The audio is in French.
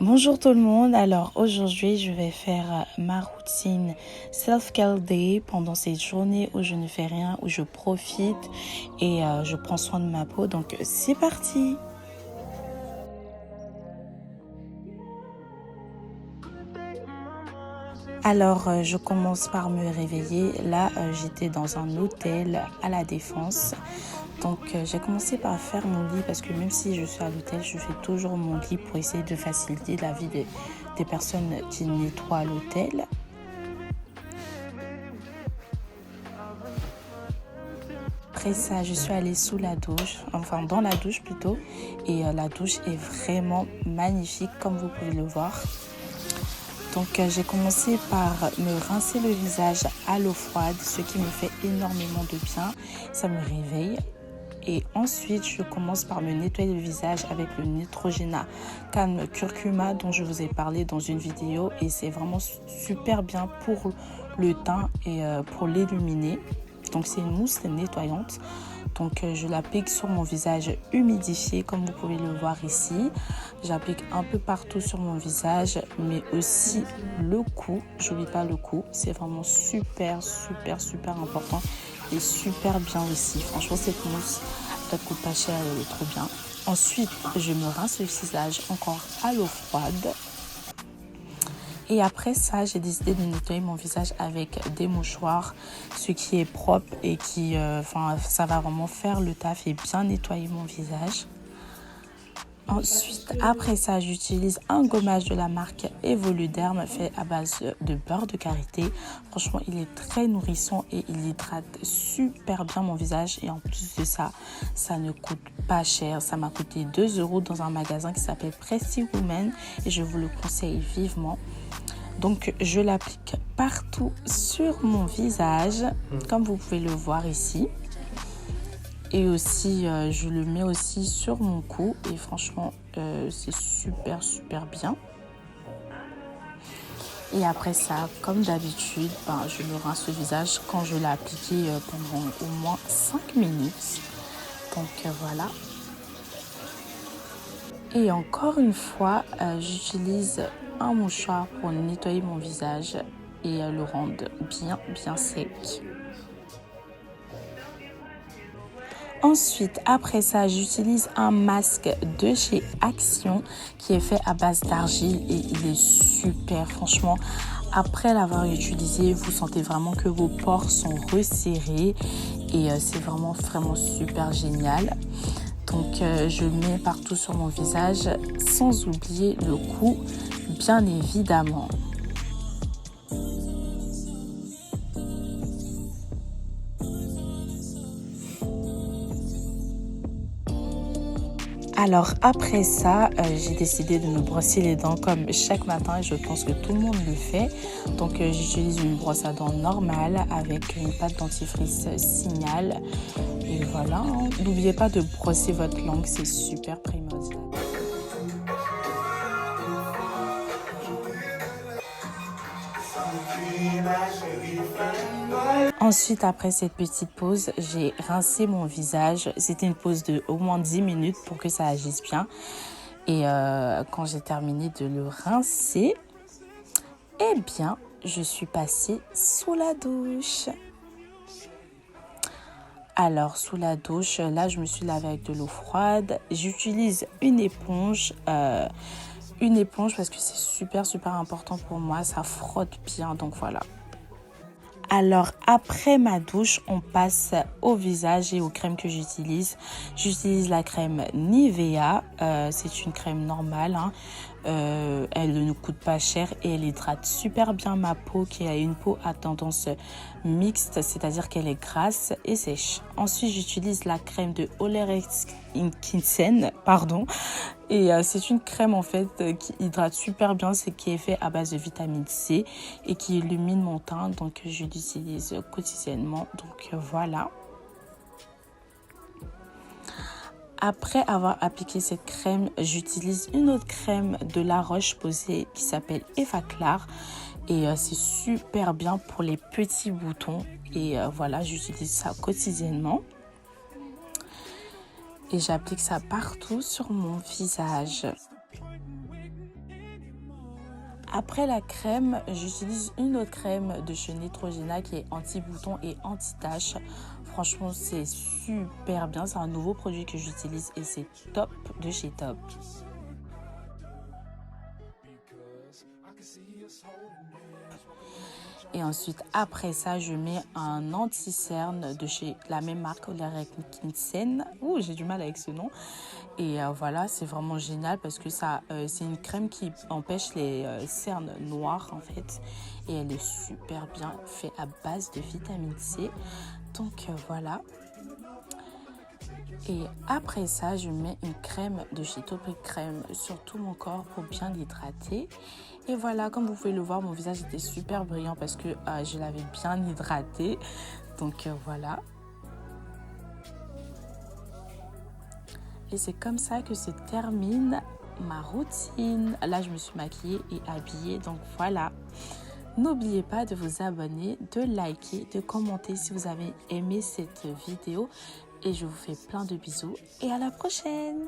Bonjour tout le monde, alors aujourd'hui je vais faire ma routine Self-Care Day pendant cette journée où je ne fais rien, où je profite et je prends soin de ma peau, donc c'est parti. Alors je commence par me réveiller, là j'étais dans un hôtel à la Défense. Donc j'ai commencé par faire mon lit parce que même si je suis à l'hôtel, je fais toujours mon lit pour essayer de faciliter la vie des personnes qui nettoient l'hôtel. Après ça, je suis allée sous la douche, enfin dans la douche plutôt, et la douche est vraiment magnifique comme vous pouvez le voir. Donc j'ai commencé par me rincer le visage à l'eau froide, ce qui me fait énormément de bien, ça me réveille. Et ensuite, je commence par me nettoyer le visage avec le Neutrogena Calme Curcuma dont je vous ai parlé dans une vidéo. Et c'est vraiment super bien pour le teint et pour l'illuminer. Donc c'est une mousse nettoyante. Donc je l'applique sur mon visage humidifié comme vous pouvez le voir ici. J'applique un peu partout sur mon visage, mais aussi le cou. J'oublie pas le cou. C'est vraiment super important. Et super bien aussi. Franchement, cette mousse, elle coûte pas cher, elle est trop bien. Ensuite, je me rince le visage encore à l'eau froide. Et après ça, j'ai décidé de nettoyer mon visage avec des mouchoirs, ce qui est propre et qui, ça va vraiment faire le taf et bien nettoyer mon visage. Ensuite, après ça, j'utilise un gommage de la marque Evoluderm fait à base de beurre de karité. Franchement, il est très nourrissant et il hydrate super bien mon visage. Et en plus de ça, ça ne coûte pas cher. Ça m'a coûté 2 € dans un magasin qui s'appelle Pretty Woman et je vous le conseille vivement. Donc, je l'applique partout sur mon visage, comme vous pouvez le voir ici. Et aussi, je le mets aussi sur mon cou. Et franchement, c'est super bien. Et après ça, comme d'habitude, je me rince le visage quand je l'ai appliqué pendant au moins 5 minutes. Donc voilà. Et encore une fois, j'utilise un mouchoir pour nettoyer mon visage et le rendre bien sec. Ensuite, après ça, j'utilise un masque de chez Action qui est fait à base d'argile et il est super. Franchement, après l'avoir utilisé, vous sentez vraiment que vos pores sont resserrés et c'est vraiment super génial. Donc, je mets partout sur mon visage sans oublier le cou, bien évidemment. Alors après ça, j'ai décidé de me brosser les dents comme chaque matin et je pense que tout le monde le fait. Donc j'utilise une brosse à dents normale avec une pâte dentifrice Signal. Et voilà, n'oubliez pas de brosser votre langue, c'est super primordial. Ensuite, après cette petite pause, j'ai rincé mon visage. C'était une pause de au moins 10 minutes pour que ça agisse bien. Et quand j'ai terminé de le rincer, eh bien, je suis passée sous la douche. Alors, sous la douche, là, je me suis lavée avec de l'eau froide. J'utilise une éponge parce que c'est super important pour moi. Ça frotte bien, donc voilà. Alors, après ma douche, on passe au visage et aux crèmes que j'utilise. J'utilise la crème Nivea. C'est une crème normale. Elle ne coûte pas cher et elle hydrate super bien ma peau qui a une peau à tendance mixte, c'est-à-dire qu'elle est grasse et sèche. Ensuite, j'utilise la crème de Olerex Kinsen, et c'est une crème en fait qui hydrate super bien, c'est qui est fait à base de vitamine C et qui illumine mon teint, donc je l'utilise quotidiennement. Donc voilà. Après avoir appliqué cette crème, j'utilise une autre crème de La Roche-Posay qui s'appelle Effaclar. Et c'est super bien pour les petits boutons. Et voilà, j'utilise ça quotidiennement. Et j'applique ça partout sur mon visage. Après la crème, j'utilise une autre crème de chez Neutrogena qui est anti-bouton et anti-tache. Franchement, c'est super bien. C'est un nouveau produit que j'utilise et c'est top de chez top. Et ensuite, après ça, je mets un anti-cerne de chez la même marque, Olaire Kinsen. Ouh, j'ai du mal avec ce nom. Et voilà, c'est vraiment génial parce que c'est une crème qui empêche les cernes noires en fait. Et elle est super bien faite à base de vitamine C. Donc voilà. Et après ça, je mets une crème de chez Topic Crème sur tout mon corps pour bien l'hydrater. Et voilà, comme vous pouvez le voir, mon visage était super brillant parce que je l'avais bien hydraté. Donc voilà. Et c'est comme ça que se termine ma routine. Là, je me suis maquillée et habillée. Donc voilà. N'oubliez pas de vous abonner, de liker, de commenter si vous avez aimé cette vidéo. Et je vous fais plein de bisous et à la prochaine!